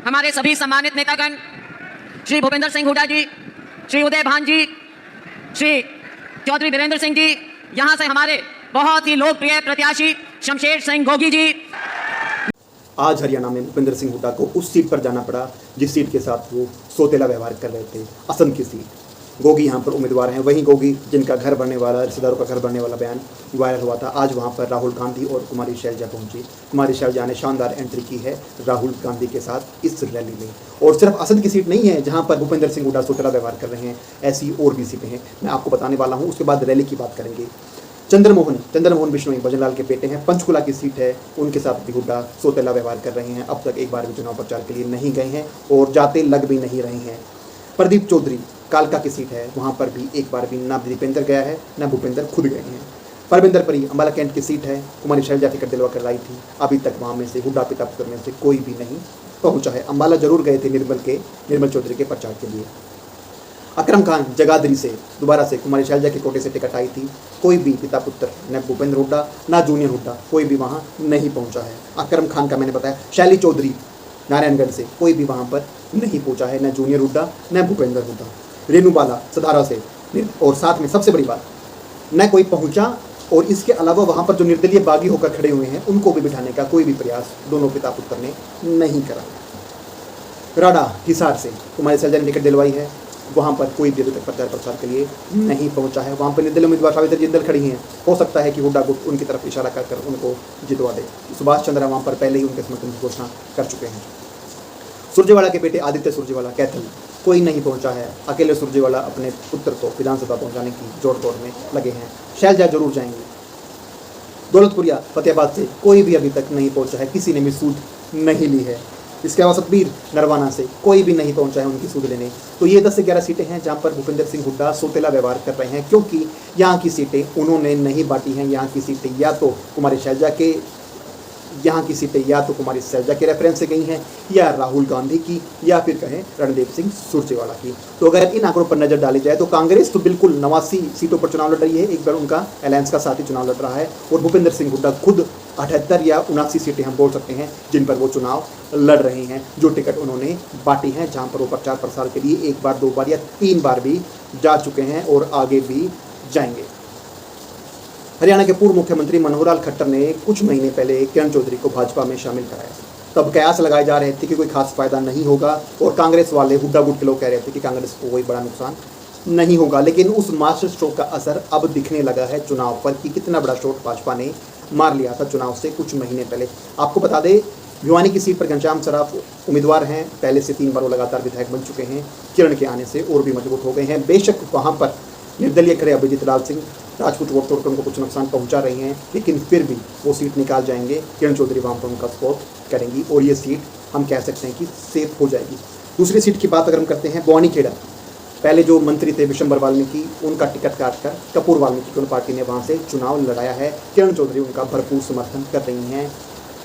हमारे सभी सम्मानित नेतागण श्री भूपेंद्र सिंह हुड्डा जी, श्री उदय भान जी, श्री चौधरी वीरेंद्र सिंह जी, यहाँ से हमारे बहुत ही लोकप्रिय प्रत्याशी शमशेर सिंह गोगी जी। आज हरियाणा में भूपेंद्र सिंह हुड्डा को उस सीट पर जाना पड़ा जिस सीट के साथ वो सौतेला व्यवहार कर रहे थे, असम की सीट। गोगी यहाँ पर उम्मीदवार हैं, वहीं गोगी जिनका घर बनने वाला, रिश्तेदारों का घर बनने वाला बयान वायरल हुआ था। आज वहाँ पर राहुल गांधी और कुमारी शैलजा पहुंची। कुमारी शैलजा ने शानदार एंट्री की है राहुल गांधी के साथ इस रैली में। और सिर्फ असम की सीट नहीं है जहाँ पर भूपेंद्र सिंह हुड्डा सौतेला व्यवहार कर रहे हैं, ऐसी और भी सीटें हैं, मैं आपको बताने वाला हूँ। उसके बाद रैली की बात करेंगे। चंद्रमोहन बिश्नोई भजनलाल के बेटे हैं, पंचकुला की सीट है, उनके साथ भी हुड्डा सौतेला व्यवहार कर रहे हैं। अब तक एक बार भी चुनाव प्रचार के लिए नहीं गए हैं और जाते लग भी नहीं रहे हैं। प्रदीप चौधरी कालका की सीट है, वहाँ पर भी एक बार भी ना दीपेंद्र गया है ना भूपेंद्र खुद गए हैं। परविंदर परी अम्बाला कैंट की सीट है, कुमारी शैलजा टिकट दिलवा कर लाई थी, अभी तक वहाँ में से हुड्डा पिता पुत्र में से कोई भी नहीं पहुँचा है। अम्बाला जरूर गए थे निर्मल चौधरी के प्रचार के लिए। अकरम खान जगाधरी से दोबारा से कुमारी शैलजा के कोटे से टिकट आई थी, कोई भी पिता पुत्र न भूपेंद्र हुड्डा ना जूनियर हुड्डा कोई भी वहाँ नहीं पहुँचा है। अकरम खान का मैंने बताया। शैली चौधरी नारायणगढ़ से कोई भी वहाँ पर नहीं पहुँचा है, न जूनियर हुड्डा न भूपेंद्र हुड्डा। रेणु बाला सधारा से, और साथ में सबसे बड़ी बात, न कोई पहुँचा और इसके अलावा वहाँ पर जो निर्दलीय बागी होकर खड़े हुए हैं उनको भी बिठाने का कोई भी प्रयास दोनों पिता पुत्र ने नहीं करा। राडा हिसार से कुमारी शैलजा ने टिकट दिलवाई है, वहाँ पर कोई भी अभी तक प्रचार के लिए नहीं पहुँचा है। वहाँ पर निर्दलीय उम्मीदवार सावित्री जिंदल खड़ी हैं, हो सकता है कि हुड्डा गुट उनकी तरफ इशारा कर उनको जितवा दे। सुभाष चंद्रा वहाँ पर पहले ही उनके समर्थन की घोषणा कर चुके हैं। सुरजेवाला के बेटे आदित्य सुरजेवाला कैथल कोई नहीं पहुंचा है, अकेले सुरजेवाला अपने पुत्र को विधानसभा पहुंचाने की जोड़ तोड़ में लगे हैं। शैलजा जरूर जाएंगे। दौलतपुरिया फतेहाबाद से कोई भी अभी तक नहीं पहुंचा है, किसी ने भी सूद नहीं ली है। इसके अलावा सतबीर नरवाना से कोई भी नहीं पहुंचा है उनकी सूद लेने। तो ये 10 से 11 सीटें हैं जहां पर भूपेंद्र सिंह हुड्डा सौतेला व्यवहार कर रहे हैं, क्योंकि यहाँ की सीटें उन्होंने नहीं बांटी हैं। यहाँ की सीटें या तो कुमारी शैलजा के रेफरेंस से गई हैं, या राहुल गांधी की, या फिर कहें रणदीप सिंह सुरजेवाला की। तो अगर इन आंकड़ों पर नजर डाली जाए तो कांग्रेस तो बिल्कुल 89 सीटों पर चुनाव लड़ रही है, एक बार उनका अलायंस का साथी चुनाव लड़ रहा है, और भूपेंद्र सिंह हुड्डा खुद 78 या 79 सीटें हम बोल सकते हैं जिन पर वो चुनाव लड़ रहे हैं, जो टिकट उन्होंने बांटी हैं, जहां पर वो प्रचार प्रसार के लिए एक बार, 2 बार या 3 बार भी जा चुके हैं और आगे भी जाएंगे। हरियाणा के पूर्व मुख्यमंत्री मनोहर लाल खट्टर ने कुछ महीने पहले किरण चौधरी को भाजपा में शामिल कराया। तब कयास लगाए जा रहे थे कि कोई खास फायदा नहीं होगा, और कांग्रेस वाले हुड्डा गुट के लोग कह रहे थे कि कांग्रेस को कोई बड़ा नुकसान नहीं होगा। लेकिन उस मास्टर स्ट्रोक का असर अब दिखने लगा है चुनाव पर कि कितना बड़ा शॉट भाजपा ने मार लिया था चुनाव से कुछ महीने पहले। आपको बता दें, भिवानी की सीट पर घनश्याम सराफ उम्मीदवार हैं, पहले से 3 बार वो लगातार विधायक बन चुके हैं। किरण के आने से और भी मजबूत हो गए हैं। बेशक वहाँ पर निर्दलीय खड़े अभिजीत लाल सिंह राजपूत वोट तोड़कर उनको कुछ नुकसान पहुंचा रही हैं, लेकिन फिर भी वो सीट निकाल जाएंगे। किरण चौधरी वहाँ पर उनका सपोर्ट करेंगी और ये सीट हम कह सकते हैं कि सेफ हो जाएगी। दूसरी सीट की बात अगर हम करते हैं, बवानीखेड़ा, पहले जो मंत्री थे विशंबर वाल्मीकि, उनका टिकट काटकर कपूर वाल्मीकि को पार्टी ने वहाँ से चुनाव लड़ाया है। किरण चौधरी उनका भरपूर समर्थन कर रही हैं।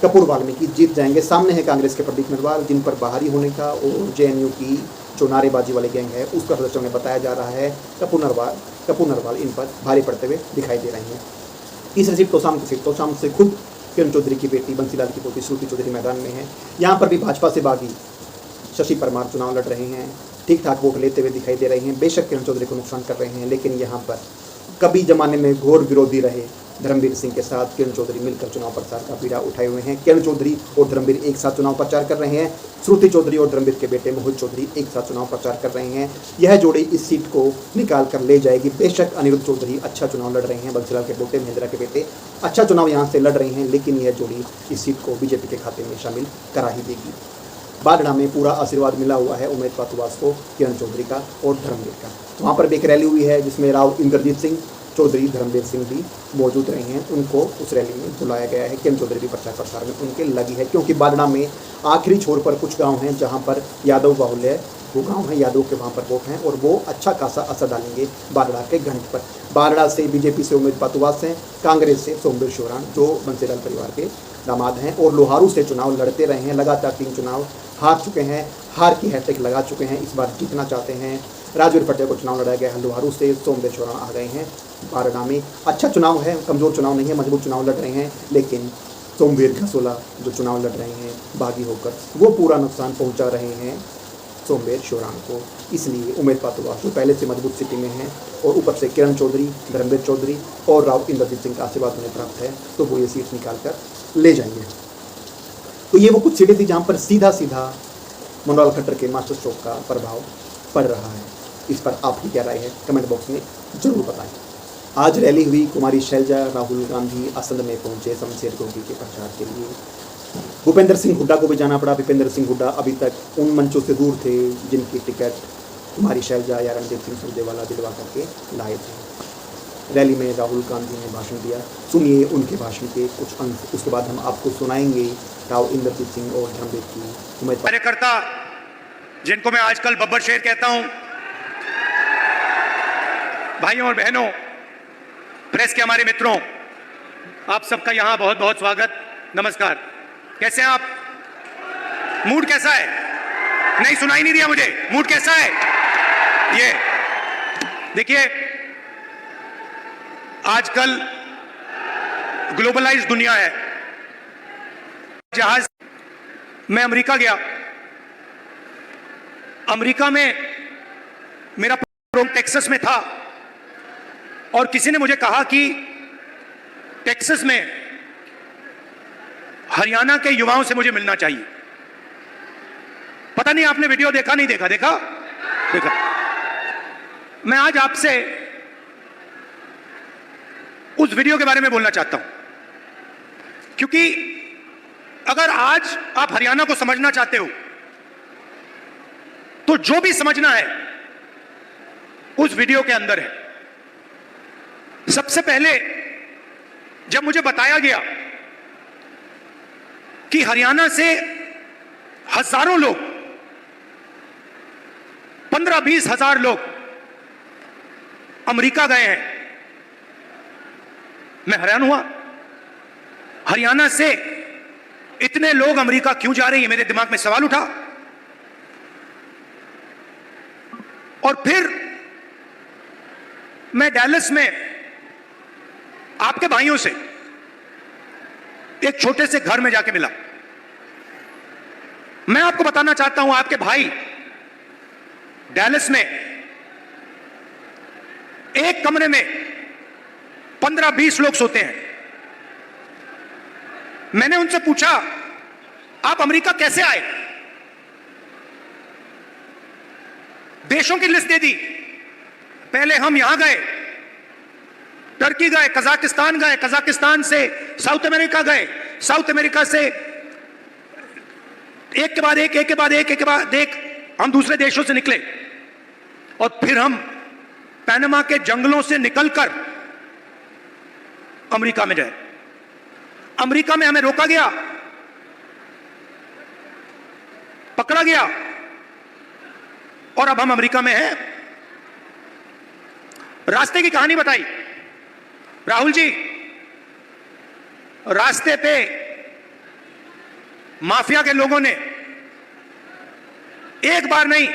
कपूर वाल्मीकि जीत जाएंगे। सामने है कांग्रेस के प्रदीप नरवाल, जिन पर बाहरी होने का और JNU की जो नारेबाजी वाले गैंग है उसका सदस्यों ने बताया जा रहा है कपूर नरवाल इन पर भारी पड़ते हुए दिखाई दे रहे हैं। तीसरी सीट तोशाम की सीट, तोशाम से खुद किरण चौधरी की बेटी बंसीलाल की पोती श्रुति चौधरी मैदान में है। यहाँ पर भी भाजपा से बागी शशि परमार चुनाव लड़ रहे हैं, ठीक ठाक वोट लेते हुए दिखाई दे रहे हैं। बेशक किरण चौधरी को नुकसान कर रहे हैं, लेकिन यहाँ पर कभी जमाने में घोर विरोधी रहे धर्मवीर सिंह के साथ किरण चौधरी मिलकर चुनाव प्रचार का बीड़ा उठाए हुए हैं। किरण चौधरी और धर्मवीर एक साथ चुनाव प्रचार कर रहे हैं। श्रुति चौधरी और धर्मवीर के बेटे मोहित चौधरी एक साथ चुनाव प्रचार कर रहे हैं। यह जोड़ी इस सीट को निकाल कर ले जाएगी। बेशक अनिरुद्ध चौधरी अच्छा चुनाव लड़ रहे हैं, बंसीलाल के बेटे महेंद्रा के बेटे अच्छा चुनाव यहाँ से लड़ रहे हैं, लेकिन यह जोड़ी इस सीट को बीजेपी के खाते में शामिल करा ही देगी। बागड़ा में पूरा आशीर्वाद मिला हुआ है उमेद पातुवास को, किरण चौधरी का और धर्मवीर का। वहाँ पर भी एक रैली हुई है जिसमें राव इंद्रजीत सिंह चौधरी, धर्मवीर सिंह भी मौजूद रहे हैं, उनको उस रैली में बुलाया गया है। किरण चौधरी भी प्रचार प्रसार में उनके लगी है, क्योंकि बागड़ा में आखिरी छोर पर कुछ गांव हैं जहां पर यादव बाहुल्य वो गांव है, यादव के वहां पर वोट हैं और वो अच्छा खासा असर डालेंगे बागड़ा के गणित पर। बागड़ा से बीजेपी से उमेद पातुवास हैं, कांग्रेस से सोमवीर शिवरान जो बंसीलाल परिवार के दामाद हैं, और लोहारू से चुनाव लड़ते रहे हैं। लगातार 3 चुनाव हार चुके हैं, हार की हैट्रिक लगा चुके हैं, इस बार जीतना चाहते हैं। राजवीर पटेल को चुनाव लड़ाया गया है लोहारू से, सोमवीर शिवरान आ गए हैं बागड़ा में। अच्छा चुनाव है, कमज़ोर चुनाव नहीं है, मजबूत चुनाव लड़ रहे हैं, लेकिन सोमवीर घसोला जो चुनाव लड़ रहे हैं बागी होकर, वो पूरा नुकसान पहुंचा रहे हैं सोमवीर शोराम को। इसलिए उमेद पातुआ जो पहले से मजबूत स्थिति में हैं और ऊपर से किरण चौधरी, धर्मवीर चौधरी और राव इंद्रजीत सिंह का आशीर्वाद उन्हें प्राप्त है, तो वो ये सीट निकाल कर ले जाएंगे। तो ये वो कुछ सीटें थी जहाँ पर सीधा सीधा मनोहर खट्टर के मास्टर स्ट्रोक का प्रभाव पड़ रहा है। इस पर आपकी क्या राय है कमेंट बॉक्स में जरूर बताएं। आज रैली हुई, कुमारी शैलजा, राहुल गांधी असंध में पहुंचे शमशेर गोगी के प्रचार के लिए। भूपेंद्र सिंह हुड्डा को भी जाना पड़ा। भूपेंद्र सिंह हुड्डा अभी तक उन मंचों से दूर थे जिनकी टिकट कुमारी शैलजा या रणदीप सिंह सुरजेवाला दिलवा करके लाए थे। रैली में राहुल गांधी ने भाषण दिया, सुनिए उनके भाषण के कुछ अंश, उसके बाद हम आपको सुनाएंगे राव इंद्रजीत सिंह और धर्मवीर की उम्मीद। कार्यकर्ता जिनको मैं आजकल बब्बर शेर कहता हूं, भाइयों और बहनों, प्रेस के हमारे मित्रों, आप सबका यहां बहुत बहुत स्वागत, नमस्कार। कैसे हैं आप? मूड कैसा है? नहीं, सुनाई नहीं दिया मुझे। मूड कैसा है? ये देखिए, आजकल ग्लोबलाइज्ड दुनिया है। जहाज मैं अमेरिका गया। अमेरिका में मेरा प्रोग्राम टेक्सास में था और किसी ने मुझे कहा कि टेक्सास में हरियाणा के युवाओं से मुझे मिलना चाहिए। पता नहीं आपने वीडियो देखा, नहीं देखा? देखा? देखा। मैं आज आपसे उस वीडियो के बारे में बोलना चाहता हूं, क्योंकि अगर आज आप हरियाणा को समझना चाहते हो तो जो भी समझना है उस वीडियो के अंदर है। सबसे पहले जब मुझे बताया गया कि हरियाणा से हजारों लोग, 15-20 हजार लोग अमेरिका गए हैं, मैं हैरान हुआ। हरियाणा से इतने लोग अमेरिका क्यों जा रहे हैं, मेरे दिमाग में सवाल उठा। और फिर मैं डैलस में आपके भाइयों से एक छोटे से घर में जाके मिला। मैं आपको बताना चाहता हूं, आपके भाई डैलस में एक कमरे में 15-20 लोग सोते हैं। मैंने उनसे पूछा, आप अमेरिका कैसे आए? देशों की लिस्ट दे दी। पहले हम यहां गए, टर्की गए, कजाकिस्तान गए, कजाकिस्तान से साउथ अमेरिका गए, साउथ अमेरिका से एक के बाद एक हम दूसरे देशों से निकले और फिर हम पैनामा के जंगलों से निकलकर अमेरिका में गए। अमेरिका में हमें रोका गया, पकड़ा गया और अब हम अमेरिका में हैं। रास्ते की कहानी बताई राहुल जी। रास्ते पे माफिया के लोगों ने एक बार नहीं,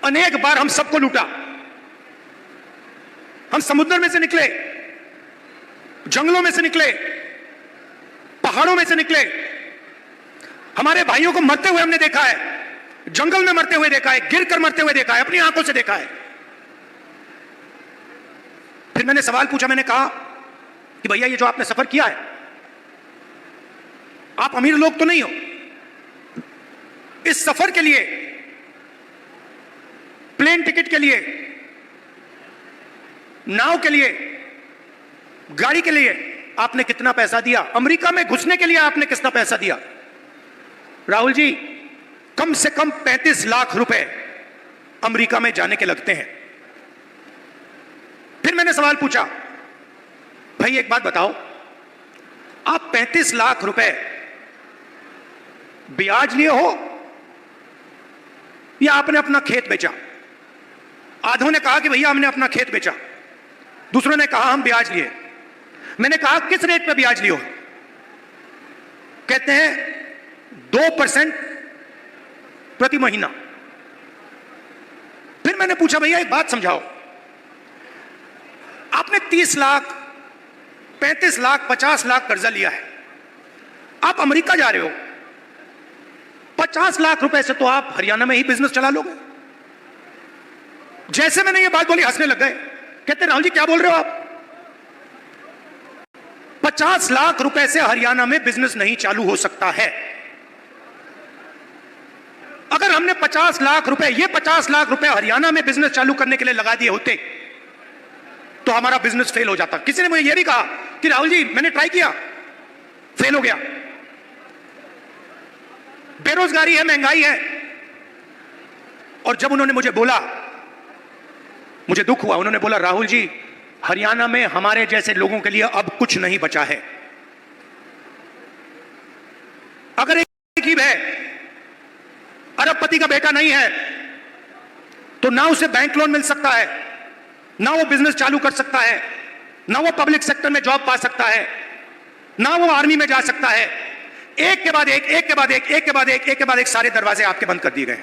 अनेक बार हम सबको लूटा। हम समुद्र में से निकले, जंगलों में से निकले, पहाड़ों में से निकले। हमारे भाइयों को मरते हुए हमने देखा है, जंगल में मरते हुए देखा है, गिरकर मरते हुए देखा है, अपनी आंखों से देखा है। फिर मैंने सवाल पूछा, मैंने कहा कि भैया ये जो आपने सफर किया है, आप अमीर लोग तो नहीं हो, इस सफर के लिए, प्लेन टिकट के लिए, नाव के लिए, गाड़ी के लिए आपने कितना पैसा दिया? अमेरिका में घुसने के लिए आपने कितना पैसा दिया? राहुल जी, कम से कम 35 लाख रुपए अमेरिका में जाने के लगते हैं। फिर मैंने सवाल पूछा, भाई एक बात बताओ, आप 35 लाख रुपए ब्याज लिए हो या आपने अपना खेत बेचा? आधों ने कहा कि भैया हमने अपना खेत बेचा, दूसरों ने कहा हम ब्याज लिए। मैंने कहा किस रेट पे ब्याज लियो? कहते हैं 2% प्रति महीना। फिर मैंने पूछा, भैया एक बात समझाओ, आपने 30 लाख, 35 लाख, 50 लाख कर्जा लिया है, आप अमेरिका जा रहे हो, 50 लाख रुपए से तो आप हरियाणा में ही बिजनेस चला लोगे। जैसे मैंने ये बात बोली हंसने लग गए, कहते राहुल जी क्या बोल रहे हो आप, 50 लाख रुपए से हरियाणा में बिजनेस नहीं चालू हो सकता है। अगर हमने 50 लाख रुपए, ये 50 लाख रुपए हरियाणा में बिजनेस चालू करने के लिए लगा दिए होते तो हमारा बिजनेस फेल हो जाता। किसी ने मुझे यह भी कहा कि राहुल जी मैंने ट्राई किया, फेल हो गया, बेरोजगारी है, महंगाई है। और जब उन्होंने मुझे बोला, मुझे दुख हुआ, उन्होंने बोला राहुल जी हरियाणा में हमारे जैसे लोगों के लिए अब कुछ नहीं बचा है। अगर एक ही है, अरबपति का बेटा नहीं है, तो ना उसे बैंक लोन मिल सकता है, ना वो बिजनेस चालू कर सकता है, ना वो पब्लिक सेक्टर में जॉब पा सकता है, ना वो आर्मी में जा सकता है। एक के बाद एक, एक के बाद एक, एक के बाद एक, एक के बाद एक सारे दरवाजे आपके बंद कर दिए गए।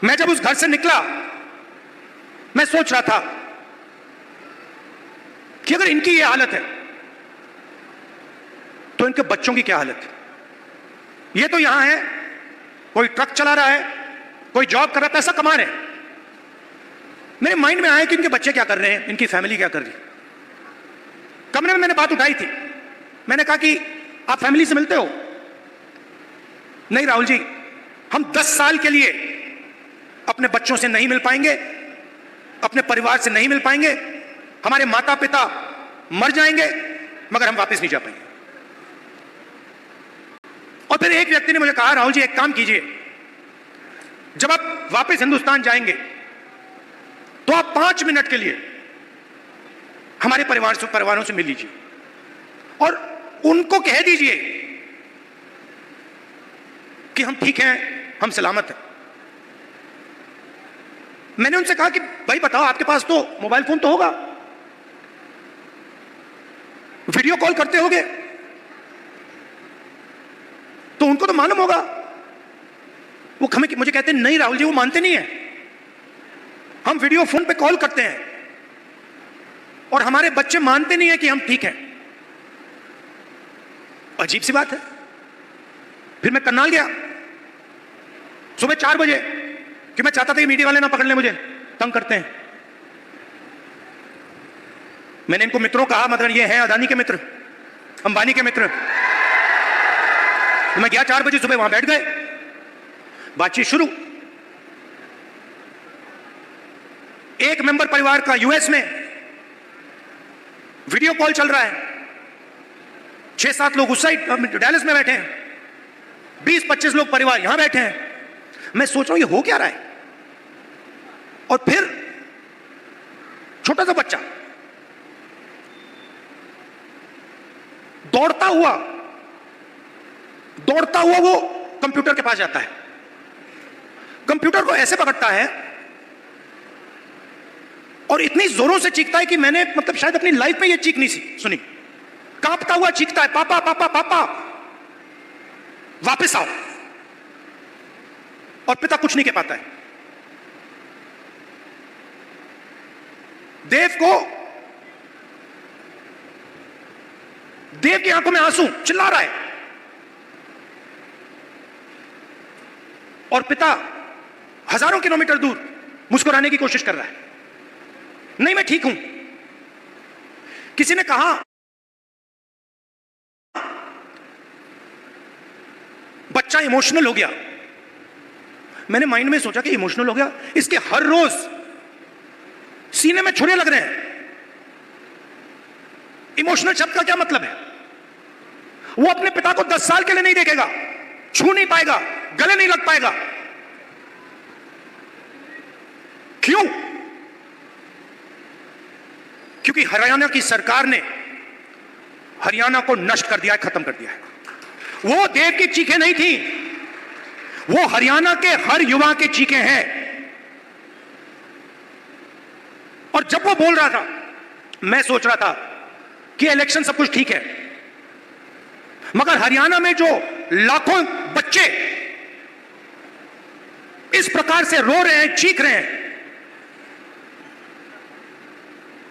मैं जब उस घर से निकला, मैं सोच रहा था कि अगर इनकी ये हालत है तो इनके बच्चों की क्या हालत है। ये तो यहां है, कोई ट्रक चला रहा है, कोई जॉब कर रहा है, पैसा कमा रहे हैं। मेरे माइंड में आया कि इनके बच्चे क्या कर रहे हैं, इनकी फैमिली क्या कर रही है। कमरे में मैंने बात उठाई थी, मैंने कहा कि आप फैमिली से मिलते हो? नहीं राहुल जी, हम 10 साल के लिए अपने बच्चों से नहीं मिल पाएंगे, अपने परिवार से नहीं मिल पाएंगे, हमारे माता पिता मर जाएंगे मगर हम वापस नहीं जा पाएंगे। और फिर एक व्यक्ति ने मुझे कहा राहुल जी एक काम कीजिए, जब आप वापस हिंदुस्तान जाएंगे तो आप 5 मिनट के लिए हमारे परिवारों से मिल लीजिए और उनको कह दीजिए कि हम ठीक हैं, हम सलामत हैं। मैंने उनसे कहा कि भाई बताओ, आपके पास तो मोबाइल फोन तो होगा, वीडियो कॉल करते होगे, तो उनको तो मालूम होगा। वो मुझे कहते हैं नहीं राहुल जी, वो मानते नहीं है, हम वीडियो फोन पे कॉल करते हैं और हमारे बच्चे मानते नहीं है कि हम ठीक हैं। अजीब सी बात है। फिर मैं करनाल गया सुबह 4 बजे, कि मैं चाहता था कि मीडिया वाले ना पकड़ लें, मुझे तंग करते हैं। मैंने इनको मित्रों कहा, मतलब ये हैं अदानी के मित्र, अंबानी के मित्र। तो मैं गया 4 बजे सुबह, वहां बैठ गए, बातचीत शुरू। एक मेंबर परिवार का यूएस में वीडियो कॉल चल रहा है, 6-7 लोग उस साइड डैलस में बैठे हैं, 20-25 लोग परिवार यहां बैठे हैं। मैं सोच रहा हूं ये हो क्या रहा है। और फिर छोटा सा बच्चा दौड़ता हुआ वो कंप्यूटर के पास जाता है, कंप्यूटर को ऐसे पकड़ता है और इतनी जोरों से चीखता है कि मैंने मतलब शायद अपनी लाइफ में ये चीख नहीं सुनी। कांपता हुआ चीखता है, पापा पापा पापा वापस आओ। और पिता कुछ नहीं कह पाता है। देव की आंखों में आंसू, चिल्ला रहा है। और पिता हजारों किलोमीटर दूर मुस्कुराने की कोशिश कर रहा है, नहीं मैं ठीक हूं। किसी ने कहा बच्चा इमोशनल हो गया। मैंने माइंड में सोचा कि इमोशनल हो गया, इसके हर रोज सीने में छुरे लग रहे हैं। इमोशनल शब्द का क्या मतलब है? वो अपने पिता को 10 साल के लिए नहीं देखेगा, छू नहीं पाएगा, गले नहीं लग पाएगा। क्यों? क्योंकि हरियाणा की सरकार ने हरियाणा को नष्ट कर दिया है, खत्म कर दिया है। वो देव की चीखें नहीं थी, वो हरियाणा के हर युवा के चीखें हैं। और जब वो बोल रहा था, मैं सोच रहा था कि इलेक्शन सब कुछ ठीक है, मगर हरियाणा में जो लाखों बच्चे इस प्रकार से रो रहे हैं, चीख रहे हैं,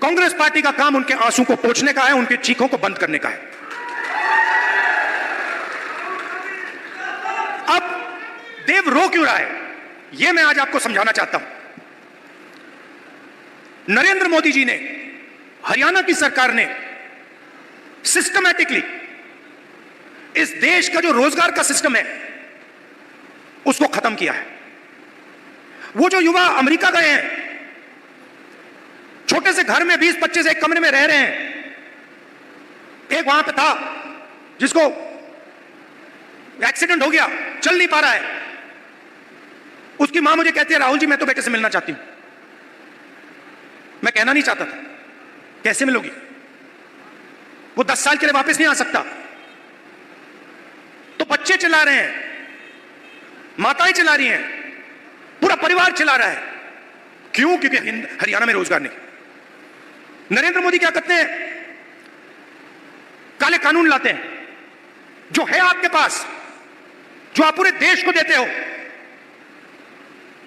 कांग्रेस पार्टी का काम उनके आंसू को पोंछने का है, उनके चीखों को बंद करने का है। अब देव रो क्यों रहा है, यह मैं आज आपको समझाना चाहता हूं। नरेंद्र मोदी जी ने, हरियाणा की सरकार ने सिस्टमैटिकली इस देश का जो रोजगार का सिस्टम है उसको खत्म किया है। वो जो युवा अमेरिका गए हैं, छोटे से घर में 20-25 एक कमरे में रह रहे हैं, एक वहां पे था जिसको एक्सीडेंट हो गया, चल नहीं पा रहा है, उसकी मां मुझे कहती है राहुल जी मैं तो बेटे से मिलना चाहती हूं। मैं कहना नहीं चाहता था, कैसे मिलोगी, वो 10 साल के लिए वापस नहीं आ सकता। तो बच्चे चिल्ला रहे हैं, माताएं चिल्ला रही हैं, पूरा परिवार चिल्ला रहा है। क्यों? क्योंकि हरियाणा में रोजगार नहीं। नरेंद्र मोदी क्या करते हैं, काले कानून लाते हैं, जो है आपके पास, जो आप पूरे देश को देते हो,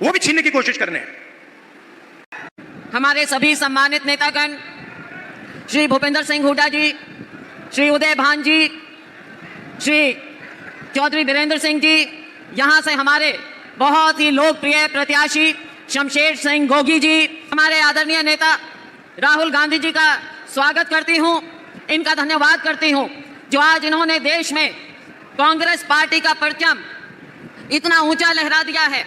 वो भी छीनने की कोशिश कर रहे हैं। हमारे सभी सम्मानित नेतागण, श्री भूपेंद्र सिंह हुड्डा जी, श्री उदय भान जी, श्री चौधरी वीरेंद्र सिंह जी, यहां से हमारे बहुत ही लोकप्रिय प्रत्याशी शमशेर सिंह गोगी जी, हमारे आदरणीय नेता राहुल गांधी जी का स्वागत करती हूं, इनका धन्यवाद करती हूं जो आज इन्होंने देश में कांग्रेस पार्टी का परचम इतना ऊंचा लहरा दिया है।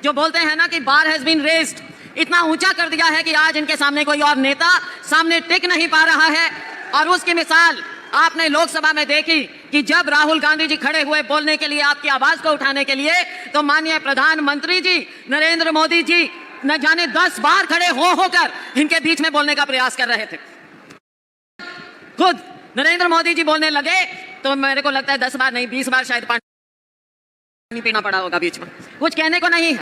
जो बोलते हैं ना कि बार हैज बीन रेज्ड, इतना ऊंचा कर दिया है कि आज इनके सामने कोई और नेता सामने टिक नहीं पा रहा है। और उसकी मिसाल आपने लोकसभा में देखी कि जब राहुल गांधी जी खड़े हुए बोलने के लिए, आपकी आवाज को उठाने के लिए, तो माननीय प्रधानमंत्री जी नरेंद्र मोदी जी न जाने 10 बार खड़े होकर इनके बीच में बोलने का प्रयास कर रहे थे। खुद नरेंद्र मोदी जी बोलने लगे तो मेरे को लगता है 10 बार नहीं 20 बार शायद पानी पीना पड़ा होगा बीच में, कुछ कहने को नहीं है।